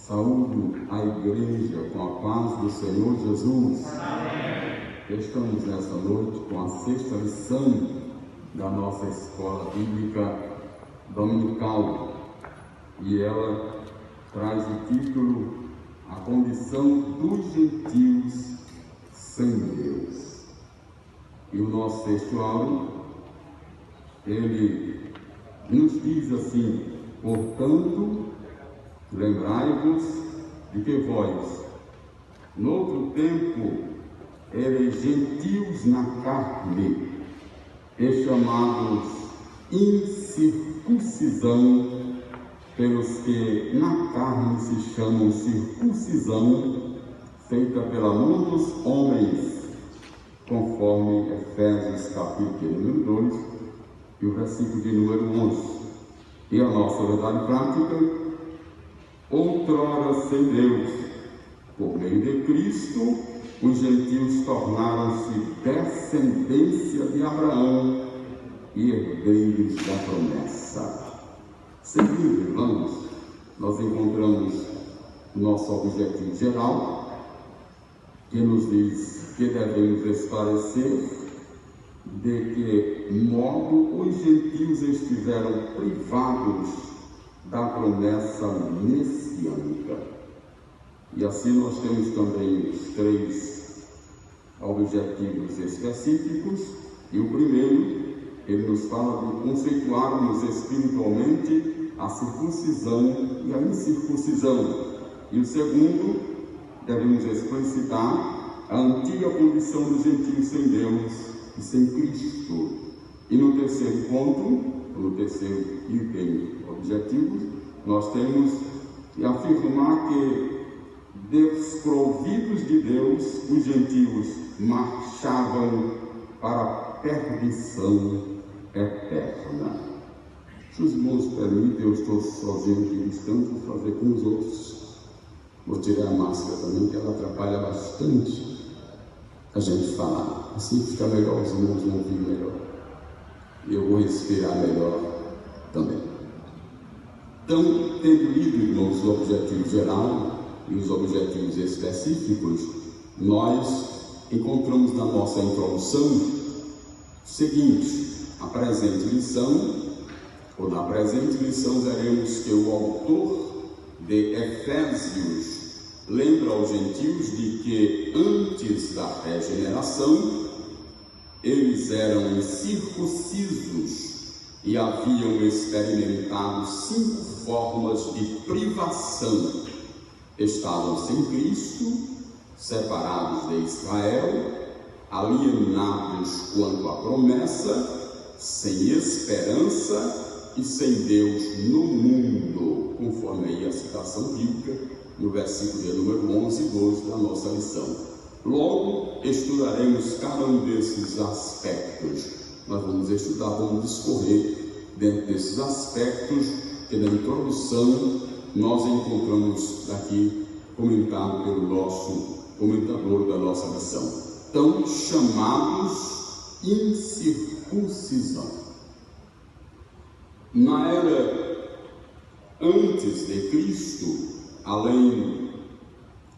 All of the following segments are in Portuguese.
Saúdo a igreja com a paz do Senhor Jesus. Amém. Estamos nesta noite com a sexta lição da nossa escola bíblica dominical e ela traz o título A Condição dos Gentios sem Deus. E o nosso textuário, ele nos diz assim: portanto, lembrai-vos de que vós, noutro tempo, ereis gentios na carne, e chamados incircuncisão, pelos que na carne se chamam circuncisão, feita pela mão dos homens, conforme Efésios capítulo número 2 e o versículo de número 11. E a nossa verdade prática: outrora sem Deus, por meio de Cristo, os gentios tornaram-se descendência de Abraão e herdeiros da promessa. Seguindo, irmãos, nós encontramos o nosso objetivo geral, que nos diz que devemos esclarecer de que modo os gentios estiveram privados da promessa messiânica. E assim nós temos também os três objetivos específicos, e o primeiro, ele nos fala de conceituarmos espiritualmente a circuncisão e a incircuncisão. E o segundo, devemos explicitar a antiga condição dos gentios sem Deus e sem Cristo. E no terceiro ponto, no terceiro item objetivo, nós temos que afirmar que, desprovidos de Deus, os gentios marchavam para a perdição eterna. Se os irmãos permitem, eu estou sozinho aqui distante, vou fazer com os outros. Vou tirar a máscara também, que ela atrapalha bastante a gente falar. Assim fica melhor, os irmãos vão ouvir melhor. E eu vou respirar melhor também. Então, tendo lido, irmãos, o objetivo geral e os objetivos específicos, nós encontramos na nossa introdução o seguinte: na presente lição, veremos que o autor de Efésios lembra aos gentios de que antes da regeneração eles eram incircuncisos e haviam experimentado 5 formas de privação. Estavam sem Cristo, separados de Israel, alienados quanto à promessa, sem esperança e sem Deus no mundo, conforme aí a citação bíblica no versículo de número 11 e 12 da nossa lição. Logo, estudaremos cada um desses aspectos. Nós vamos estudar, vamos discorrer dentro desses aspectos que na introdução nós encontramos aqui comentado pelo nosso comentador da nossa lição. Então, chamados incircuncisão. Na era antes de Cristo, além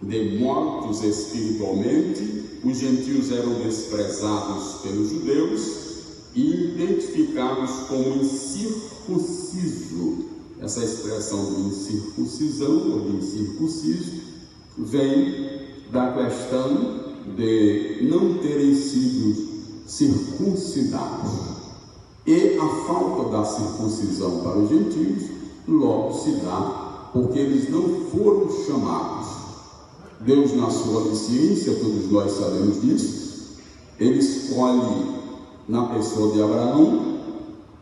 de mortos espiritualmente, os gentios eram desprezados pelos judeus e identificados como incircunciso. Essa expressão de incircuncisão ou de incircunciso vem da questão de não terem sido circuncidados. E a falta da circuncisão para os gentios logo se dá porque eles não foram chamados. Deus, na sua onisciência, todos nós sabemos disso, ele escolhe na pessoa de Abraão,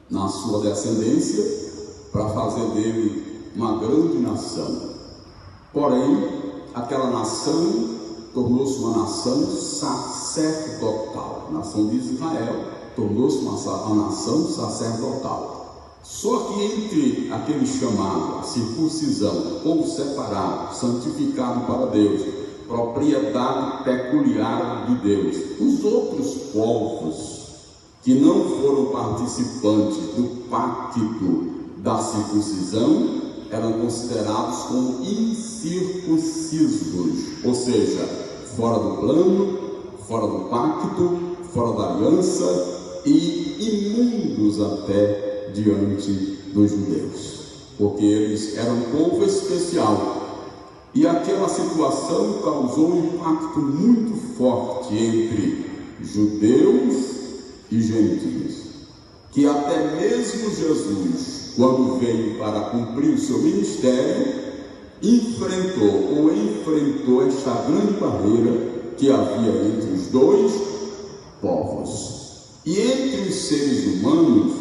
na sua descendência, para fazer dele uma grande nação. Porém, aquela nação tornou-se uma nação sacerdotal. A nação de Israel tornou-se uma nação sacerdotal. Só que entre aquele chamado, a circuncisão, povo separado, santificado para Deus, propriedade peculiar de Deus, os outros povos que não foram participantes do pacto da circuncisão, eram considerados como incircuncisos, ou seja, fora do plano, fora do pacto, fora da aliança e imundos até diante dos judeus, porque eles eram um povo especial. E aquela situação causou um impacto muito forte entre judeus e gentios, que até mesmo Jesus, quando veio para cumprir o seu ministério, enfrentou esta grande barreira que havia entre os dois povos. E entre os seres humanos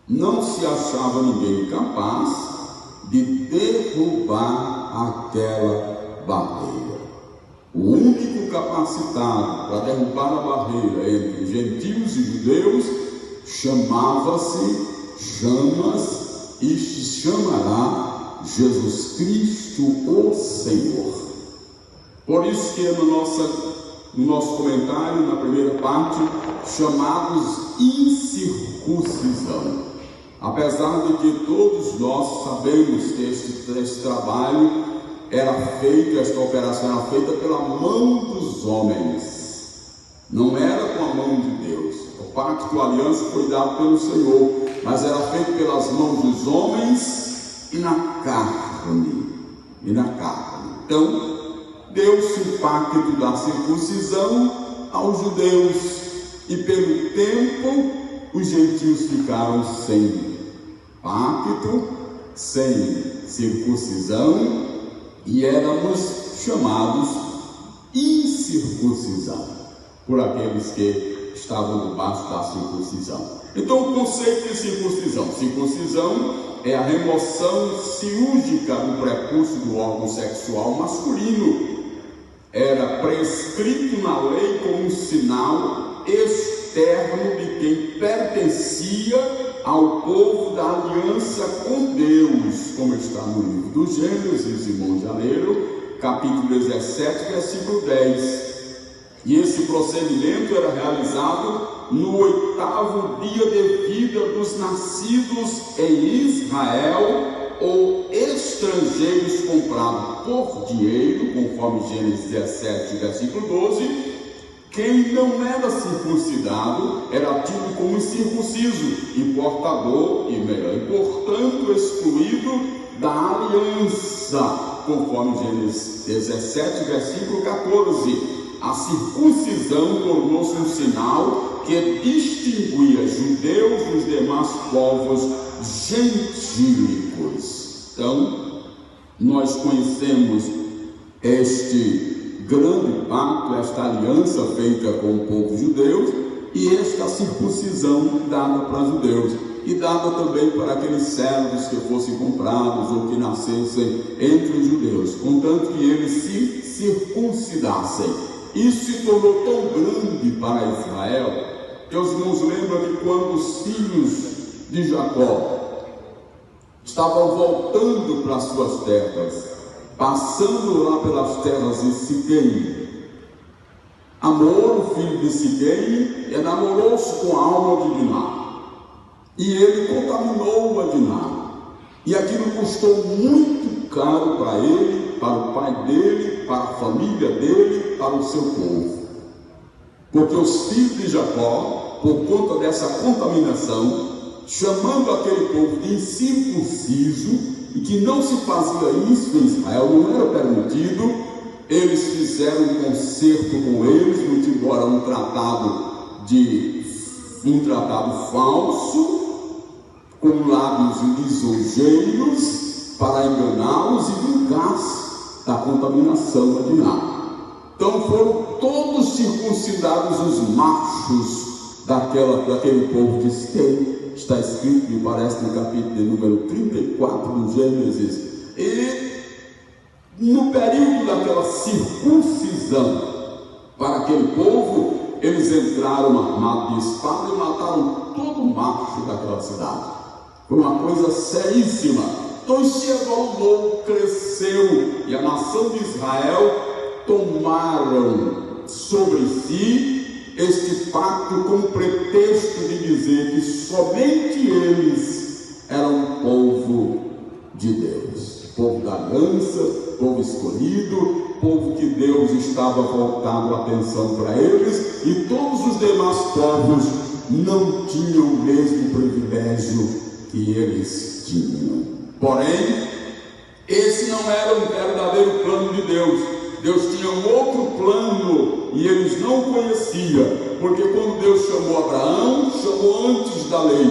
não se achava ninguém capaz de derrubar aquela barreira. O único capacitado para derrubar a barreira entre gentios e judeus chamava-se, e se chamará Jesus Cristo, o Senhor. Por isso que no nosso comentário, na primeira parte, chamados incircuncisão. Apesar de que todos nós sabemos que este trabalho era feito, esta operação era feita pela mão dos homens, não era com a mão de Deus. O pacto, a aliança foi dado pelo Senhor, mas era feito pelas mãos dos homens e na carne. Então, deu-se o pacto da circuncisão aos judeus, e pelo tempo os gentios ficaram sem pacto, sem circuncisão, e éramos chamados incircuncisão por aqueles que estavam debaixo da circuncisão. Então, o conceito de circuncisão é a remoção cirúrgica do prepúcio do órgão sexual masculino. Era prescrito na lei como um sinal externo de quem pertencia ao povo da aliança com Deus, como está no livro do Gênesis, irmão Janeiro, capítulo 17, versículo 10. E esse procedimento era realizado no 8º dia de vida dos nascidos em Israel ou estrangeiros comprados por dinheiro, conforme Gênesis 17, versículo 12. Quem não era circuncidado era tido como incircunciso e portador, e portanto excluído da aliança, conforme Gênesis 17, versículo 14. A circuncisão tornou-se um sinal que distinguia judeus dos demais povos gentílicos. Então, nós conhecemos este grande pacto, esta aliança feita com o povo judeu e esta circuncisão dada para judeus e dada também para aqueles servos que fossem comprados ou que nascessem entre os judeus, contanto que eles se circuncidassem. Isso se tornou tão grande para Israel que os irmãos lembram que quando os filhos de Jacó estavam voltando para as suas terras, passando lá pelas terras de Siquém, Amor, o filho de Siquém, enamorou-se com a alma de Diná, e ele contaminou a Diná, e aquilo custou muito caro para ele, para o pai dele, para a família dele, para o seu povo, porque os filhos de Jacó, por conta dessa contaminação, chamando aquele povo de incircunciso, e que não se fazia isso em Israel, não era permitido, eles fizeram um concerto com eles, muito embora um tratado falso, com lábios lisonjeiros, para enganá-los e vingar-se da contaminação da Diná. Então foram todos circuncidados os machos daquele povo de Siquém. Está escrito, me parece, no capítulo de número 34 do Gênesis. E no período daquela circuncisão para aquele povo, eles entraram armados de espada e mataram todo o macho daquela cidade. Foi uma coisa seríssima. Então se evoluiu, cresceu, e a nação de Israel tomaram sobre si este pacto como pretexto de dizer que somente eles eram um povo de Deus. Povo da aliança, povo escolhido, povo que Deus estava voltando a atenção para eles, e todos os demais povos não tinham o mesmo privilégio que eles tinham. Porém, esse não era um verdadeiro plano de Deus. Deus tinha um outro plano e eles não conheciam, porque quando Deus chamou Abraão, chamou antes da lei,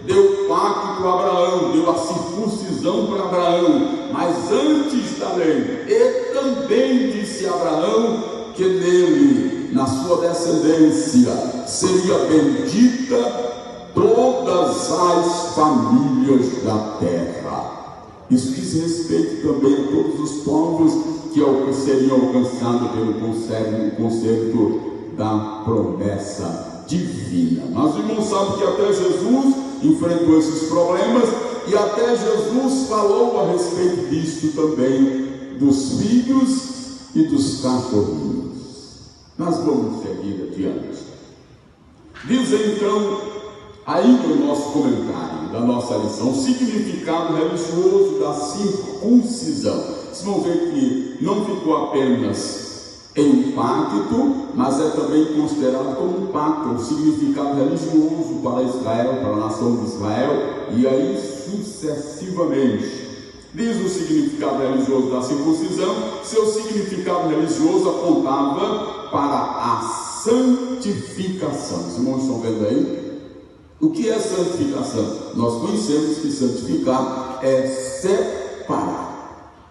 deu pacto para Abraão, deu a circuncisão para Abraão, mas antes da lei. E também disse a Abraão que nele, na sua descendência, seria bendita todas as famílias da terra. Isso diz respeito também a todos os povos que seriam alcançados pelo conceito da promessa divina. Mas o irmão sabe que até Jesus enfrentou esses problemas, e até Jesus falou a respeito disso também, dos filhos e dos cachorrinhos. Nós vamos seguir adiante. Diz então, aí no nosso comentário da nossa lição, o significado religioso da circuncisão. Vocês vão ver que não ficou apenas em pacto, mas é também considerado como um pacto, um significado religioso para Israel, para a nação de Israel, e aí sucessivamente. Diz o significado religioso da circuncisão, seu significado religioso apontava para a santificação. Os irmãos estão vendo aí? O que é santificação? Nós conhecemos que santificar é separar.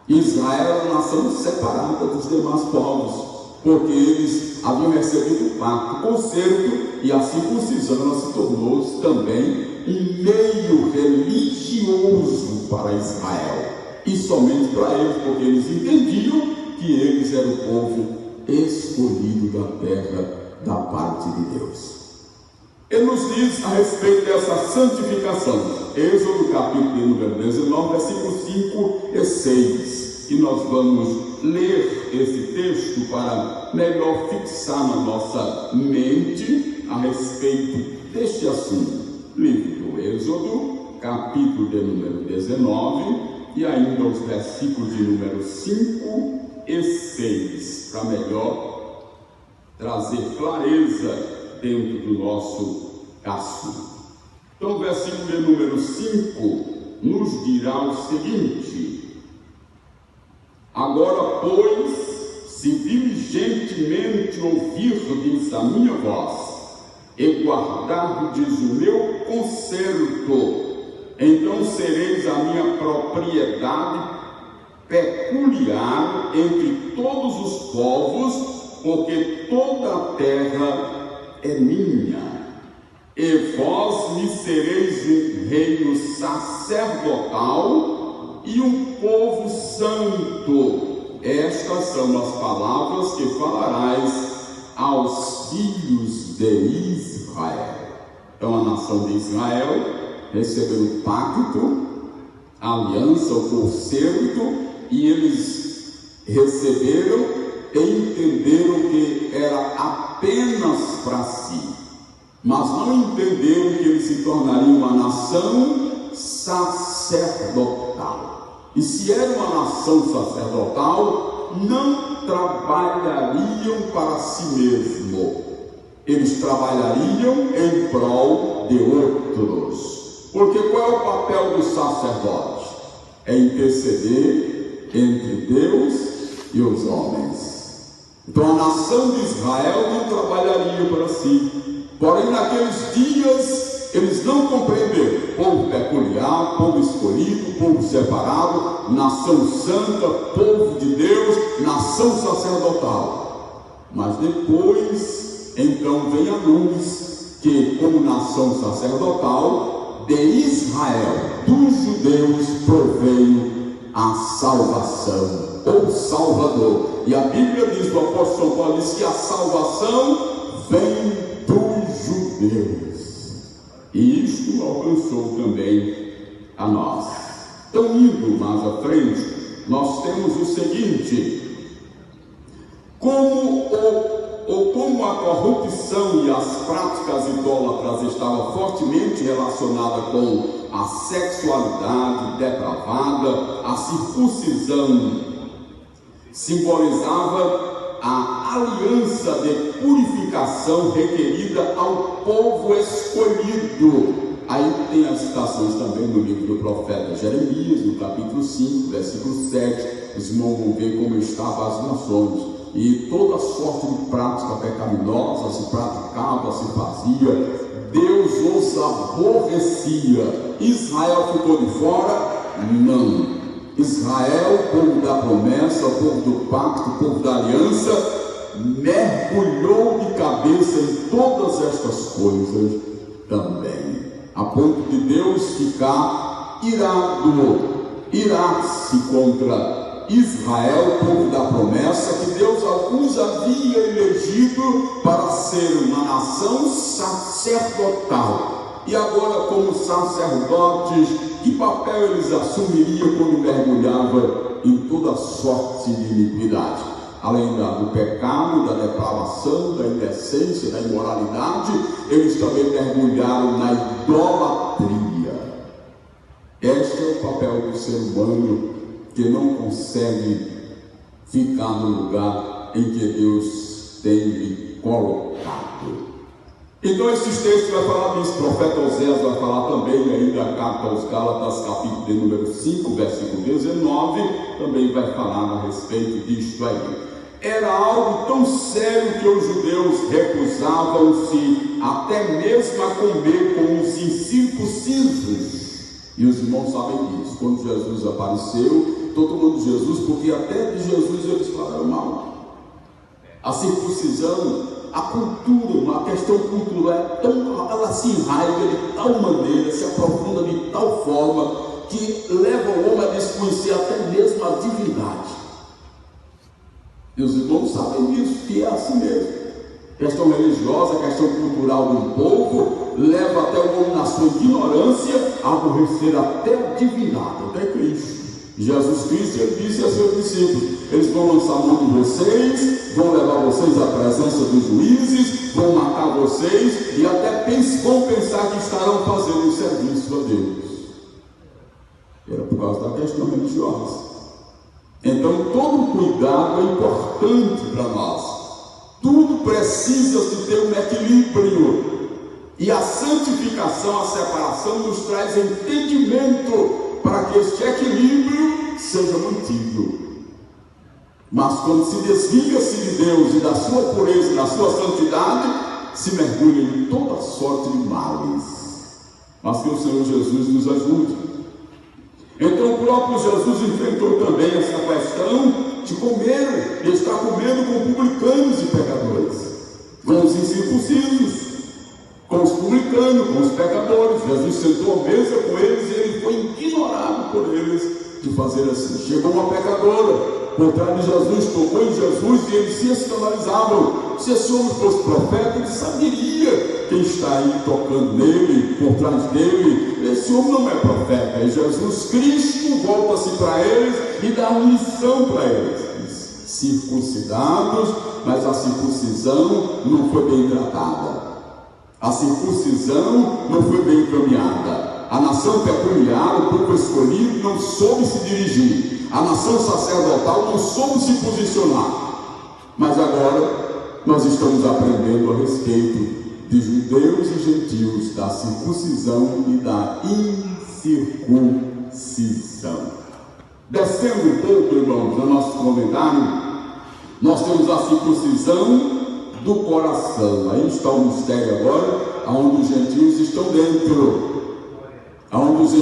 Israel era uma nação separada dos demais povos, porque eles haviam recebido o pacto, o concerto, e a circuncisão ela se tornou também um meio religioso para Israel, e somente para eles, porque eles entendiam que eles eram o povo escolhido da terra da parte de Deus. Ele nos diz a respeito dessa santificação, Êxodo capítulo número 19, versículos 5 e 6, e nós vamos ler esse texto para melhor fixar na nossa mente a respeito deste assunto. Livro do Êxodo, capítulo de número 19, e ainda os versículos de número 5 e 6, para melhor trazer clareza dentro do nosso assunto. Então o versículo de número 5 nos dirá o seguinte: agora, pois, se diligentemente ouvirdes a minha voz, e guardardes o meu concerto, então sereis a minha propriedade peculiar entre todos os povos, porque toda a terra é minha. E vós me sereis um reino sacerdotal e um povo santo. Estas são as palavras que falarás aos filhos de Israel. Então a nação de Israel recebeu o pacto, a aliança, o concerto, e eles receberam e entenderam que era apenas para si, mas não entenderam que eles se tornariam uma nação sacerdotal. E se era uma nação sacerdotal, não trabalhariam para si mesmo, eles trabalhariam em prol de outros. Porque qual é o papel do sacerdote? É interceder entre Deus e os homens. Então a nação de Israel não trabalharia para si. Porém, naqueles dias, eles não compreenderam. Povo peculiar, povo escolhido, povo separado, nação santa, povo de Deus, nação sacerdotal. Mas depois, então, vem a luz que, como nação sacerdotal, de Israel, dos judeus, proveio a salvação, ou Salvador. E a Bíblia diz, o apóstolo São Paulo diz que a salvação vem dos judeus. E isto alcançou também a nós. Então, indo mais à frente, nós temos o seguinte: como a corrupção e as práticas idólatras estavam fortemente relacionadas com a sexualidade depravada. A circuncisão simbolizava a aliança de purificação requerida ao povo escolhido. Aí tem as citações também no livro do profeta Jeremias, no capítulo 5, versículo 7. Os irmãos vão ver como estavam as nações. E toda sorte de prática pecaminosa se praticava, se fazia. Deus os aborrecia. Israel ficou de fora? Não. Israel, povo da promessa, povo do pacto, povo da aliança, mergulhou de cabeça em todas estas coisas também, a ponto de Deus ficar irar-se contra Israel, povo da promessa, que Deus alguns havia elegido para ser uma nação sacerdotal. E agora, como sacerdotes, que papel eles assumiriam quando mergulhavam em toda sorte de iniquidade? Além do pecado, da depravação, da indecência, da imoralidade, eles também mergulharam na idolatria. Este é o papel do ser humano, que não consegue ficar no lugar em que Deus tem lhe colocado. Então esses textos vai falar disso. O profeta Oséias vai falar também aí da carta aos Gálatas, capítulo de número 5, versículo 19, também vai falar a respeito disto aí. Era algo tão sério que os judeus recusavam-se até mesmo a comer com os incircuncisos. E os irmãos sabem disso. Quando Jesus apareceu, todo mundo de Jesus, porque até de Jesus eles falaram mal. A circuncisão, a cultura, a questão cultural ela se enraiva de tal maneira, se aprofunda de tal forma, que leva o homem a desconhecer até mesmo a divindade. E os irmãos sabem disso, que é assim mesmo. Questão religiosa, questão cultural de um povo, leva até o homem na sua ignorância a aborrecer até a divindade, até Cristo. Jesus Cristo, ele disse a seus discípulos: eles vão lançar mão de vocês, vão levar vocês à presença dos juízes, vão matar vocês e até vão pensar que estarão fazendo um serviço a Deus. Era por causa da questão religiosa. Então todo cuidado é importante para nós. Tudo precisa de ter um equilíbrio. E a santificação, a separação nos traz entendimento para que este equilíbrio seja mantido. Mas quando se desliga-se de Deus e da sua pureza e da sua santidade, se mergulha em toda sorte de males. Mas que o Senhor Jesus nos ajude. Então o próprio Jesus enfrentou também essa questão de comer, de estar comendo com publicanos e pecadores, com os incircuncisos, com os publicanos, com os pecadores. Jesus sentou à mesa com eles e ele foi ignorado por eles de fazer assim. Chegou uma pecadora por trás de Jesus, tocou em Jesus e eles se escandalizavam. Se esse homem fosse profeta, ele saberia quem está aí tocando nele, por trás dele. Esse homem não é profeta. E Jesus Cristo volta-se para eles e dá uma lição para eles. Circuncidados, mas a circuncisão não foi bem tratada. A circuncisão não foi bem encaminhada. A nação peculiar, o povo escolhido, não soube se dirigir. A nação sacerdotal não soube se posicionar. Mas agora nós estamos aprendendo a respeito de judeus e gentios, da circuncisão e da incircuncisão. Descendo um pouco, irmãos, no nosso comentário, nós temos a circuncisão do coração. Aí está o mistério agora, onde os gentios estão dentro, onde os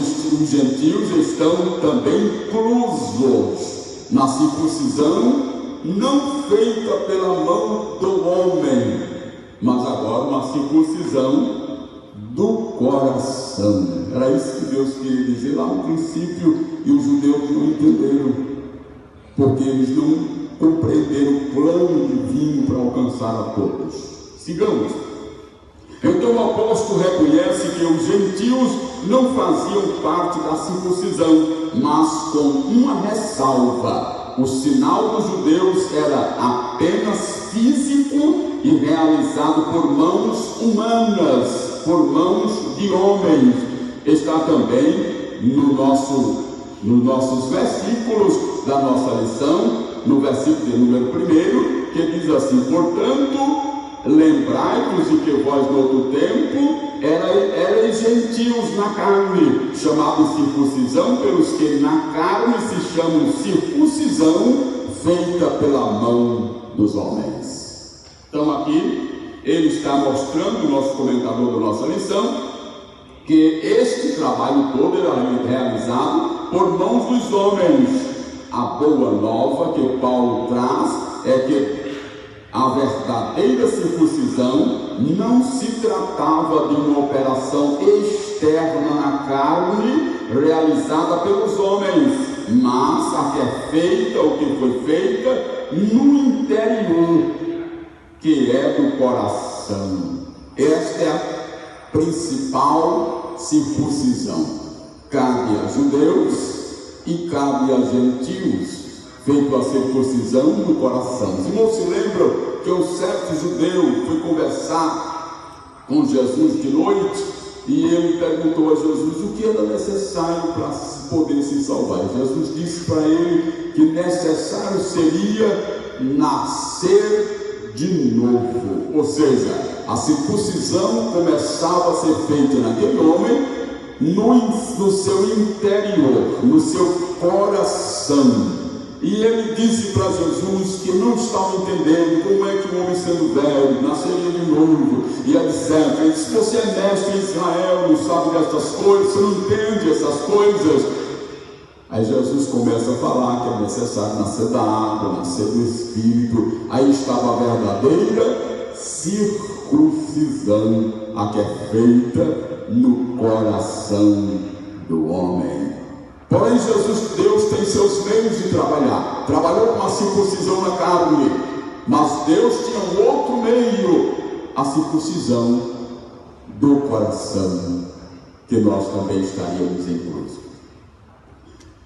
gentios estão também inclusos na circuncisão, não feita pela mão do homem, mas agora uma circuncisão do coração. Era isso que Deus queria dizer lá no princípio, e os judeus não entenderam, porque eles não compreenderam o plano divino para alcançar a todos. Sigamos. Então o apóstolo reconhece que os gentios não faziam parte da circuncisão, mas com uma ressalva: o sinal dos judeus era apenas físico e realizado por mãos humanas, por mãos de homens. está também nos nossos versículos da nossa lição, no versículo de número 1, que diz assim: portanto, lembrai-vos de que vós no outro tempo erais gentios na carne, chamados circuncisão pelos que na carne se chamam circuncisão feita pela mão dos homens. Então aqui ele está mostrando, o nosso comentador da nossa lição, que este trabalho todo era realizado por mãos dos homens. A boa nova que Paulo traz é que a verdadeira circuncisão não se tratava de uma operação externa na carne realizada pelos homens, mas a que é feita, ou que foi feita no interior, que é do coração. Esta é a principal circuncisão. Cabe a judeus e cabe a gentios, feito a circuncisão no coração. Os irmãos se lembram que um certo judeu foi conversar com Jesus de noite e ele perguntou a Jesus o que era necessário para poder se salvar. E Jesus disse para ele que necessário seria nascer de novo, ou seja, a circuncisão começava a ser feita naquele homem no seu interior, no seu coração. E ele disse para Jesus que não estava entendendo como é que um homem sendo velho nasceria de novo, e etc. Ele disse: você é mestre em Israel, não sabe destas coisas, você não entende essas coisas. Aí Jesus começa a falar que é necessário nascer da água, nascer do Espírito. Aí estava a verdadeira circuncisão, a que é feita no coração do homem. Porém, Deus tem seus meios de trabalhar. Trabalhou com a circuncisão na carne, mas Deus tinha um outro meio, a circuncisão do coração, que nós também estaríamos inclusos.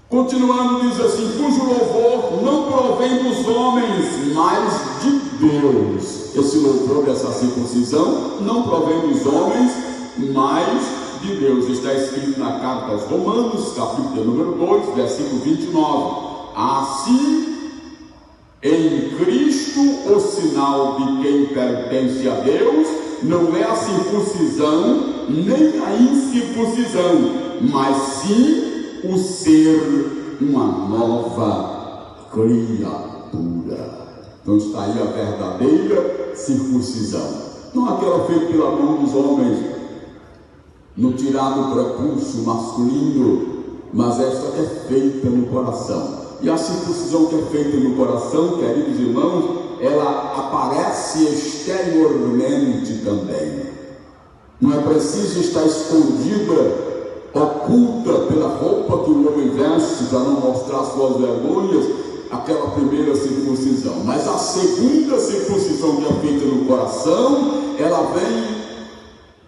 Continuando, diz assim: cujo louvor não provém dos homens, mas de Deus. Esse louvor dessa circuncisão não provém dos homens, mas de Deus. Está escrito na carta aos Romanos, capítulo número 2, versículo 29. Assim, em Cristo, o sinal de quem pertence a Deus não é a circuncisão nem a incircuncisão, mas sim o ser uma nova criatura. Então está aí a verdadeira circuncisão, não aquela feita pela mão dos homens, no tirado prepúcio masculino, mas esta que é feita no coração. E a circuncisão que é feita no coração, queridos irmãos, ela aparece exteriormente também. Não é preciso estar escondida, oculta pela roupa que o homem veste para não mostrar suas vergonhas, aquela primeira circuncisão. Mas a segunda circuncisão que é feita no coração, ela vem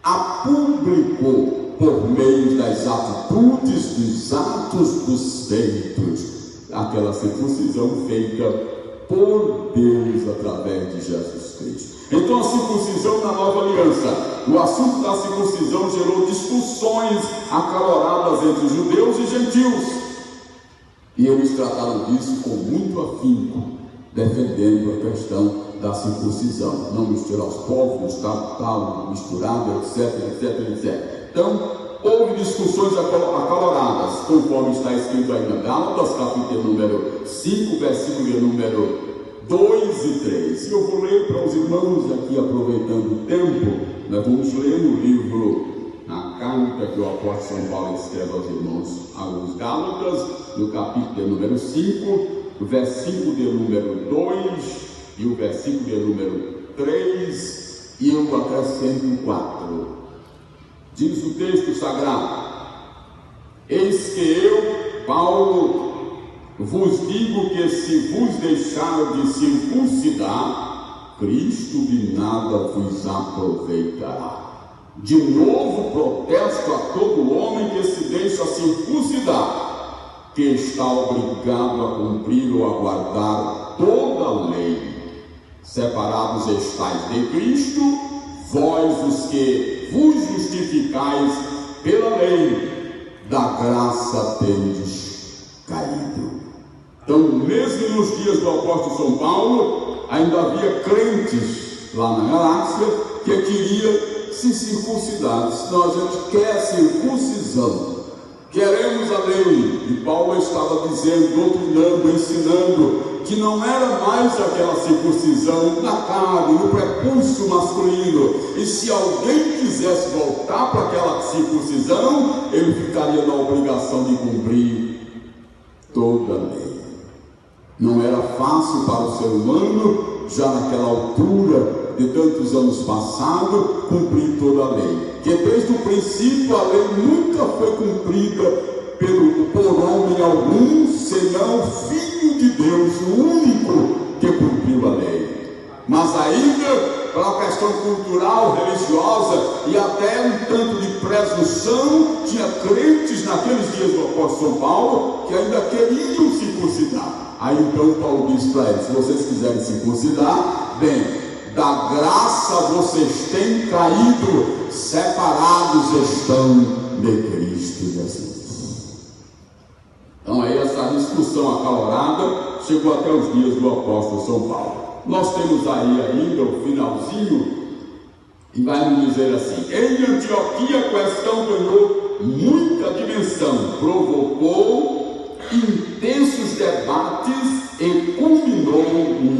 a público por meio das atitudes, dos atos, dos feitos. Aquela circuncisão feita por Deus através de Jesus Cristo. Então a circuncisão na nova aliança, o assunto da circuncisão gerou discussões acaloradas entre judeus e gentios, e eles trataram disso com muito afinco, defendendo a questão da circuncisão, não misturar os povos, tal, misturado, etc. Então houve discussões acaloradas, conforme está escrito aí na Gálatas, capítulo número 5, versículo número 2 e 3. E eu vou ler para os irmãos aqui, aproveitando o tempo. Nós vamos ler no livro, na carta que o apóstolo São Paulo escreve aos irmãos, aos Gálatas, no capítulo número 5, o versículo de número 2 e o versículo de número 3, e eu acrescento 4. Diz o texto sagrado: eis que eu, Paulo, vos digo que se vos deixar de circuncidar, Cristo de nada vos aproveitará. De novo protesto a todo homem que se deixa circuncidar, que está obrigado a cumprir ou a guardar toda a lei. Separados estáis de Cristo, vós os que vos justificais pela lei, da graça tendes caído. Então, mesmo nos dias do apóstolo São Paulo, ainda havia crentes lá na Galácia que queria se circuncidar. Senão a gente quer circuncisão, queremos a lei. E Paulo estava dizendo, doutrinando, ensinando que não era mais aquela circuncisão na carne, no prepúcio masculino. E se alguém quisesse voltar para aquela circuncisão, ele ficaria na obrigação de cumprir toda a lei. Não era fácil para o ser humano, já naquela altura de tantos anos passados, cumprir toda a lei. Que desde o princípio a lei nunca foi cumprida por homem algum, senão o Filho de Deus, o único que cumpriu a lei. Mas ainda, para a questão cultural, religiosa e até um tanto de presunção, tinha crentes naqueles dias do apóstolo São Paulo que ainda queriam circuncidar. Aí então Paulo diz para eles: se vocês quiserem circuncidar, bem, da graça vocês têm caído, separados estão de Cristo Jesus. Então aí essa discussão acalorada chegou até os dias do apóstolo São Paulo. Nós temos aí ainda o finalzinho, e vai nos dizer assim: em Antioquia a questão ganhou muita dimensão, provocou intensos debates e culminou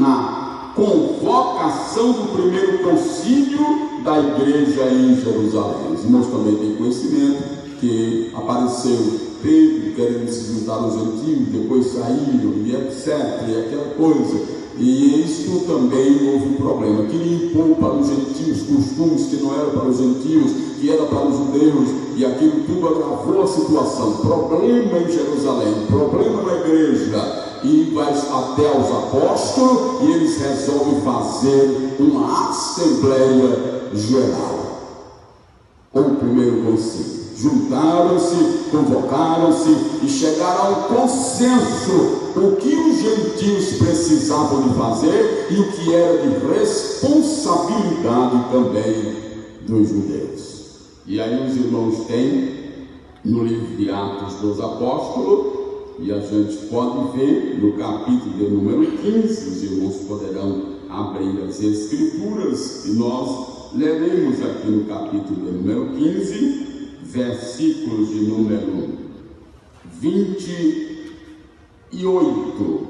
na convocação do primeiro concílio da igreja em Jerusalém. Os irmãos também têm conhecimento que apareceu Pedro querendo se juntar aos gentios, depois saíram e etc, e aquela coisa. E isto também houve um problema, queria impor para os gentios costumes que não eram para os gentios, que era para os judeus, e aquilo tudo agravou a situação. Problema em Jerusalém, problema na igreja, e vai até aos apóstolos, e eles resolvem fazer uma assembleia geral, o primeiro concílio. Juntaram-se, convocaram-se e chegaram a um consenso o que os gentios precisavam de fazer e o que era de responsabilidade também dos judeus. E aí os irmãos têm no livro de Atos dos Apóstolos, e a gente pode ver no capítulo de número 15, os irmãos poderão abrir as escrituras, e nós leremos aqui no capítulo de número 15, versículos de número 28,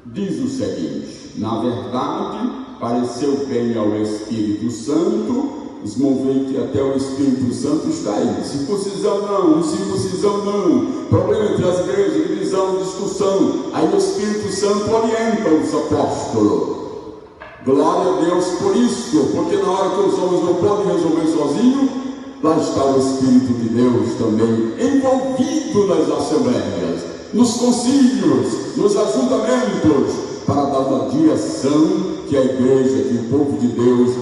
diz o seguinte: na verdade, pareceu bem ao Espírito Santo. Os irmãos veem que até o Espírito Santo está aí. Circuncisão não, circuncisão não. Problema entre as igrejas, divisão, discussão. Aí o Espírito Santo orienta os apóstolos. Glória a Deus por isso, porque na hora que os homens não podem resolver sozinhos, lá está o Espírito de Deus também envolvido nas assembleias, nos concílios, nos ajuntamentos, para dar uma direção que a igreja, que o povo de Deus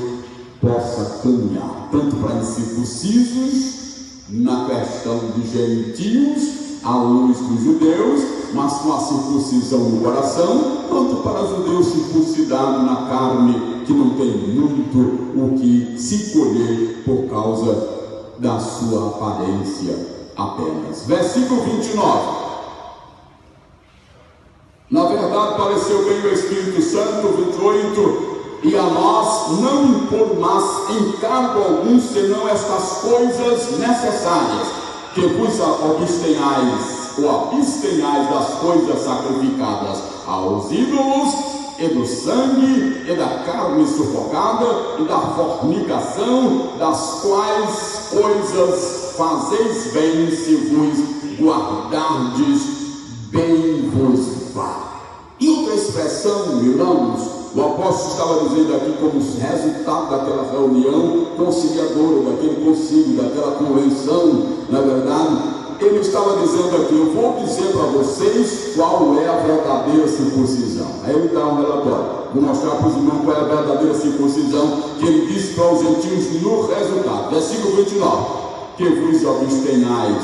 possa caminhar, tanto para incircuncisos, na questão de gentios, à luz dos judeus, mas com a circuncisão no coração, quanto para os judeus circuncidados na carne, que não tem muito o que se colher por causa da sua aparência apenas. Versículo 29. Na verdade, pareceu bem o Espírito Santo, 28, e a nós não impor mais encargo algum, senão estas coisas necessárias, que vos abstenhais, ou abstenhais das coisas sacrificadas aos ídolos, e do sangue, e da carne sufocada, e da fornicação, das quais coisas fazeis bem, se vos guardardes, bem vos vá. E outra expressão, irmãos, o apóstolo estava dizendo aqui como resultado daquela reunião conciliadora, daquele concílio, daquela convenção, na verdade, ele estava dizendo aqui: eu vou dizer para vocês qual é a verdadeira circuncisão. Aí ele dá um relatório, vou mostrar para os irmãos qual é a verdadeira circuncisão, que ele disse para os gentios no resultado. Versículo 29, que vos abstenhais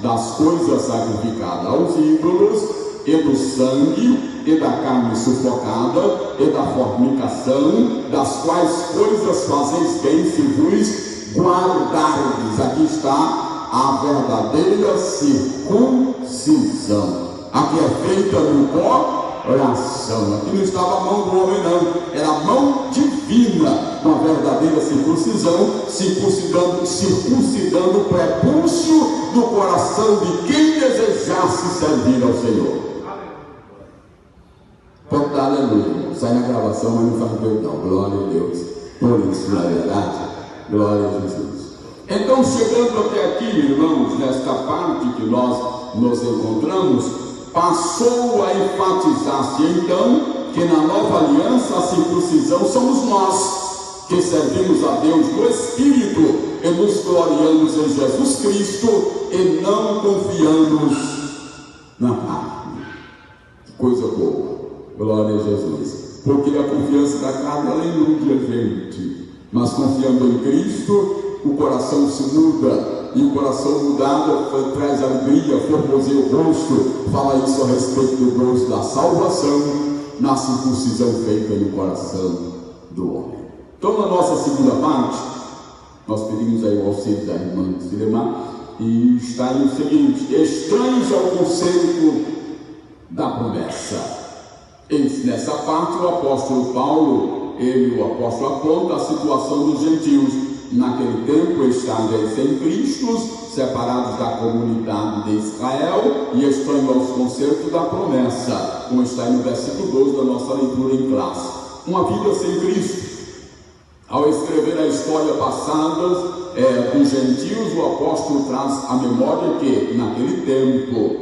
das coisas sacrificadas aos ídolos, e do sangue, e da carne sufocada, e da fornicação, das quais coisas fazeis bem, se vos guardardes. Aqui está a verdadeira circuncisão, a que é feita no coração. Aqui não estava a mão do homem, não, era a mão divina, com a verdadeira circuncisão, circuncidando o prepúcio do coração de quem desejasse servir ao Senhor. Pode dar aleluia, sai na gravação, mas não faz perdão, glória a Deus, por isso, na verdade, glória a Jesus. Então, chegando até aqui, irmãos, nesta parte que nós nos encontramos, passou a enfatizar-se então que na nova aliança a circuncisão somos nós, que servimos a Deus no Espírito e nos gloriamos em Jesus Cristo e não confiamos na carne. Coisa boa, glória a Jesus, porque a confiança da carne ela ilude a gente, mas confiando em Cristo o coração se muda, e o coração mudado traz alegria, formoseia o rosto. Fala isso a respeito do gozo da salvação na circuncisão feita no coração do homem. Então, na nossa segunda parte, nós pedimos aí o auxílio da irmã Silemar, e está aí o seguinte: estranhos ao conceito da promessa. Nessa parte, o apóstolo Paulo, o apóstolo aponta a situação dos gentios. Naquele tempo estavam sem Cristo, separados da comunidade de Israel e estranhos aos conceitos da promessa, como está aí no versículo 12 da nossa leitura em classe. Uma vida sem Cristo. Ao escrever a história passada dos gentios, o apóstolo traz a memória que naquele tempo,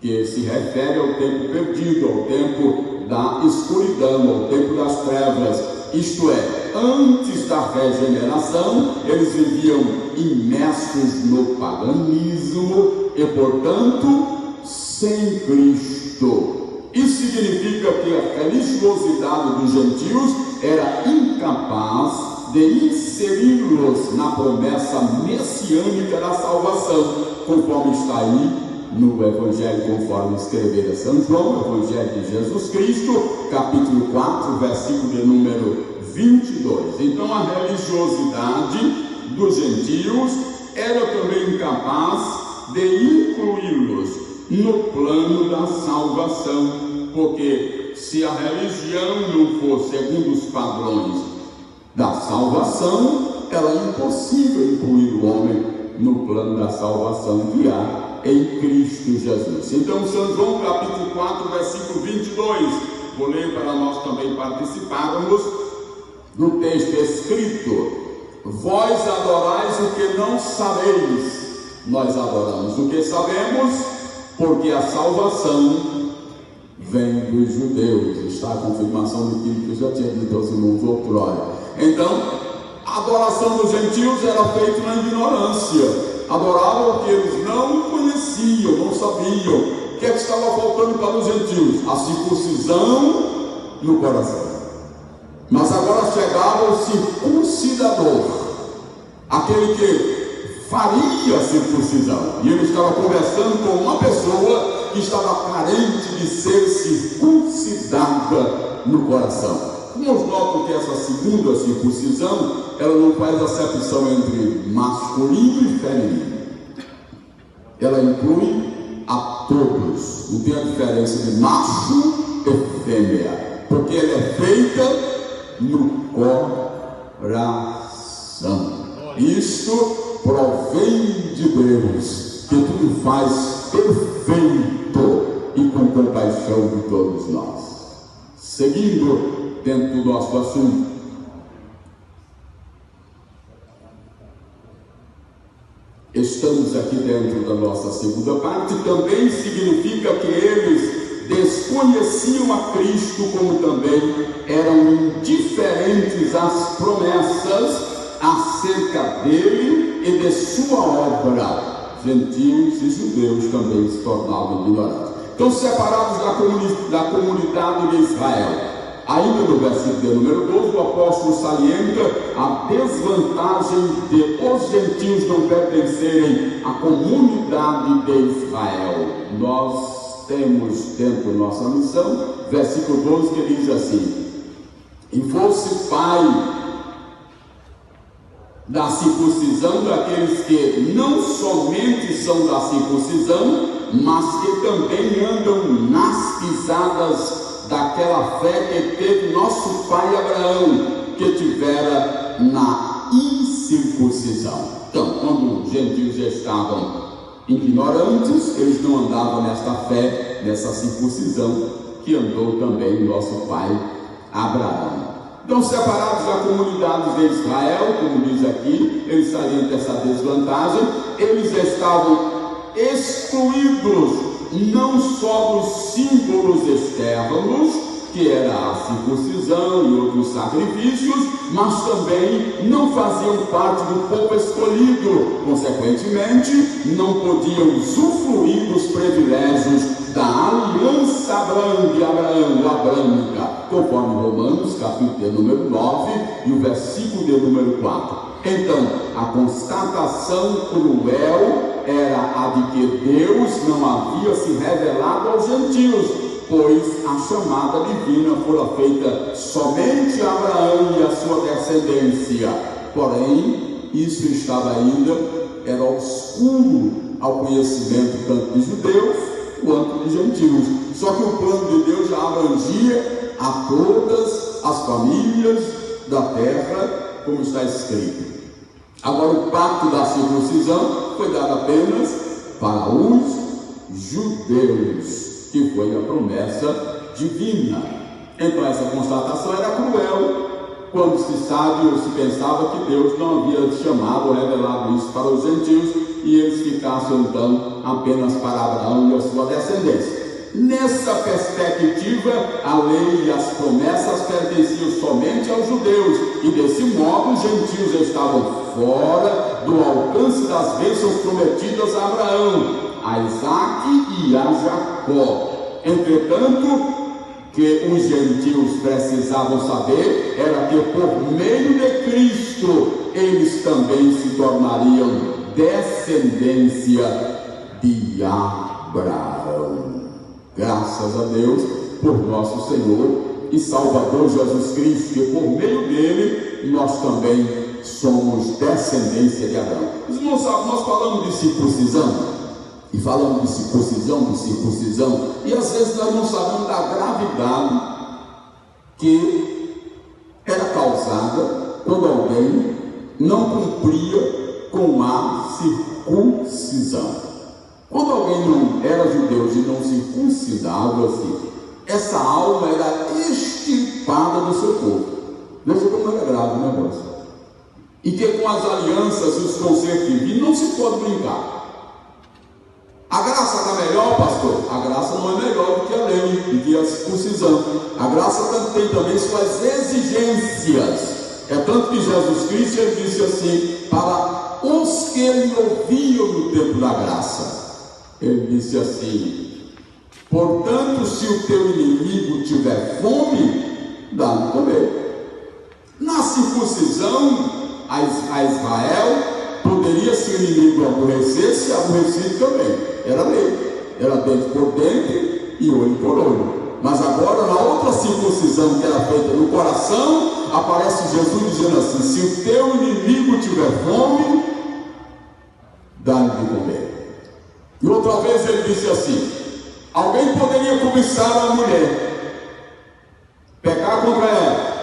que se refere ao tempo perdido, ao tempo da escuridão, ao tempo das trevas, isto é, antes da regeneração, eles viviam imersos no paganismo e, portanto, sem Cristo. Isso significa que a religiosidade dos gentios era incapaz de inseri-los na promessa messiânica da salvação, conforme está aí no Evangelho conforme escrevera São João, Evangelho de Jesus Cristo, capítulo 4, versículo de número 22. Então a religiosidade dos gentios era também incapaz de incluí-los no plano da salvação, porque se a religião não for segundo os padrões da salvação, ela é impossível incluir o homem no plano da salvação que há em Cristo Jesus. Então, São João capítulo 4, versículo 22, vou ler para nós também participarmos do texto escrito: vós adorais o que não sabeis, nós adoramos o que sabemos, porque a salvação vem dos judeus. Está a confirmação do que eu já tinha dito aos irmãos outrora. Então, a adoração dos gentios era feita na ignorância. Adoravam o que eles não conheciam, não sabiam. O que é que estava faltando para os gentios? A circuncisão no coração. Mas agora chegava o circuncidador, aquele que faria a circuncisão. E ele estava conversando com uma pessoa que estava carente de ser circuncidada no coração. Irmãos, notam que essa segunda circuncisão, ela não faz acepção entre masculino e feminino. Ela inclui a todos. Não tem a diferença de macho e fêmea, porque ela é feita no coração. Isto provém de Deus, que tudo faz perfeito e com compaixão de todos nós. Seguindo dentro do nosso assunto, estamos aqui dentro da nossa segunda parte. Também significa que eles desconheciam a Cristo, como também eram indiferentes às promessas acerca dele e de sua obra. Gentios e judeus também se tornavam ignorantes. Então, separados da comunidade de Israel. Ainda no versículo de número 12, o apóstolo salienta a desvantagem de os gentios não pertencerem à comunidade de Israel. Nós temos dentro da nossa missão, versículo 12, que diz assim: e fosse pai da circuncisão daqueles que não somente são da circuncisão, mas que também andam nas pisadas daquela fé que teve nosso pai Abraão, que tivera na incircuncisão. Então, quando os gentios estavam ignorantes, eles não andavam nesta fé, nessa circuncisão, que andou também nosso pai Abraão. Então, separados da comunidade de Israel, como diz aqui, eles saíram dessa desvantagem, eles estavam excluídos não só dos símbolos externos, que era a circuncisão e outros sacrifícios, mas também não faziam parte do povo escolhido, consequentemente, não podiam usufruir dos privilégios da aliança abraâmica, conforme Romanos, capítulo número 9 e o versículo de número 4. Então, a constatação cruel era a de que Deus não havia se revelado aos gentios, pois a chamada divina fora feita somente a Abraão e a sua descendência. Porém, isso estava ainda, era obscuro ao conhecimento tanto de judeus quanto de gentios. Só que o plano de Deus já abrangia a todas as famílias da terra, como está escrito. Agora, o pacto da circuncisão foi dado apenas para os judeus, que foi a promessa divina. Então, essa constatação era cruel, quando se sabe ou se pensava que Deus não havia chamado ou revelado isso para os gentios, e eles ficassem então apenas para Abraão e a sua descendência. Nessa perspectiva, a lei e as promessas pertenciam somente aos judeus, e desse modo os gentios estavam fora do alcance das bênçãos prometidas a Abraão, a Isaque e a Jacó. Entretanto, que os gentios precisavam saber era que por meio de Cristo eles também se tornariam descendência de Abraão. Graças a Deus por nosso Senhor e Salvador Jesus Cristo, que por meio dele nós também somos descendência de Abraão. Nós falamos de circuncisão, e falamos de circuncisão, e às vezes nós não sabemos da gravidade que era causada quando alguém não cumpria com a circuncisão. Quando alguém não era judeu e não circuncidava-se, essa alma era extirpada do seu corpo. Veja como era grave o negócio. E que com as alianças e os concertos divinos não se pode brincar. A graça está melhor, pastor? A graça não é melhor do que a lei, do que a circuncisão. A graça tem também suas exigências. É tanto que Jesus Cristo ele disse assim, para os que lhe ouviam no tempo da graça. Ele disse assim, portanto, se o teu inimigo tiver fome, dá-lhe comer. Na circuncisão, a Israel poderia, se o inimigo aborrecesse, aborrecido também. Era lei, era dente por dente e olho por olho. Mas agora, na outra circuncisão que era feita no coração, aparece Jesus dizendo assim, se o teu inimigo tiver fome, dá-lhe de comer. E outra vez ele disse assim, alguém poderia cobiçar a mulher, pecar contra ela,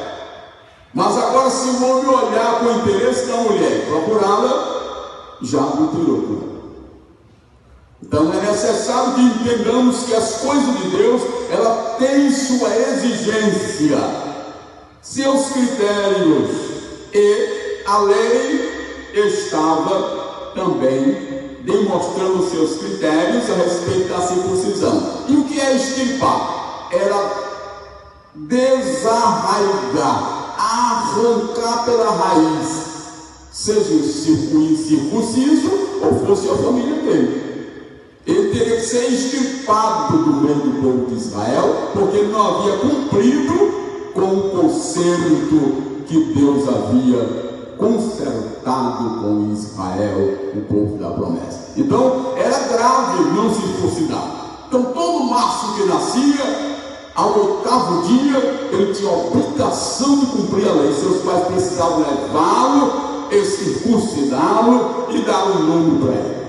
mas agora se o homem olhar com o interesse da mulher, procurá-la, já adulterou com ela. Então é necessário que entendamos que as coisas de Deus, ela tem sua exigência, seus critérios, e a lei estava também demonstrando seus critérios a respeito da circuncisão. E o que é extirpar? Era desarraigar, arrancar pela raiz, seja o incircunciso ou fosse a família dele. Ele teria que ser extirpado do meio do povo de Israel, porque ele não havia cumprido com o concerto que Deus havia concertado com Israel, o povo da promessa. Então, era grave não circuncidar. Então, todo macho que nascia, ao 8º dia, ele tinha a obrigação de cumprir a lei. Seus pais precisavam levá-lo e circuncidá-lo e dar um nome para ele.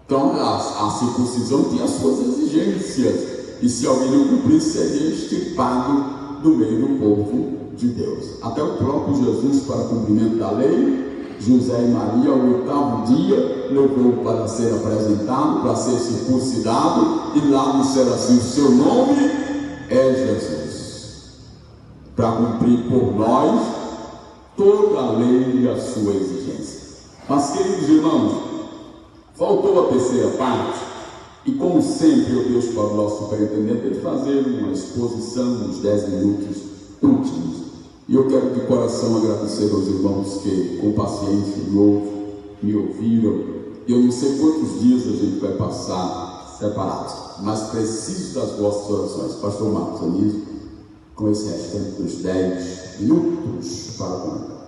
Então a circuncisão tinha as suas exigências, e se alguém não cumprisse, seria extirpado do meio do povo de Deus. Até o próprio Jesus, para cumprimento da lei, José e Maria, ao 8º dia, levou para ser apresentado, para ser circuncidado, e lá disseram assim: o seu nome é Jesus, para cumprir por nós toda a lei e a sua exigência. Mas, queridos irmãos, faltou a terceira parte, e como sempre eu deixo para o nosso superintendente ele fazer uma exposição nos 10 minutos últimos. E eu quero de coração agradecer aos irmãos que com paciência me ouviram. Eu não sei quantos dias a gente vai passar separados, mas preciso das vossas orações. Pastor Marcos Anísio, com esse restante dos 10 minutos para comentar.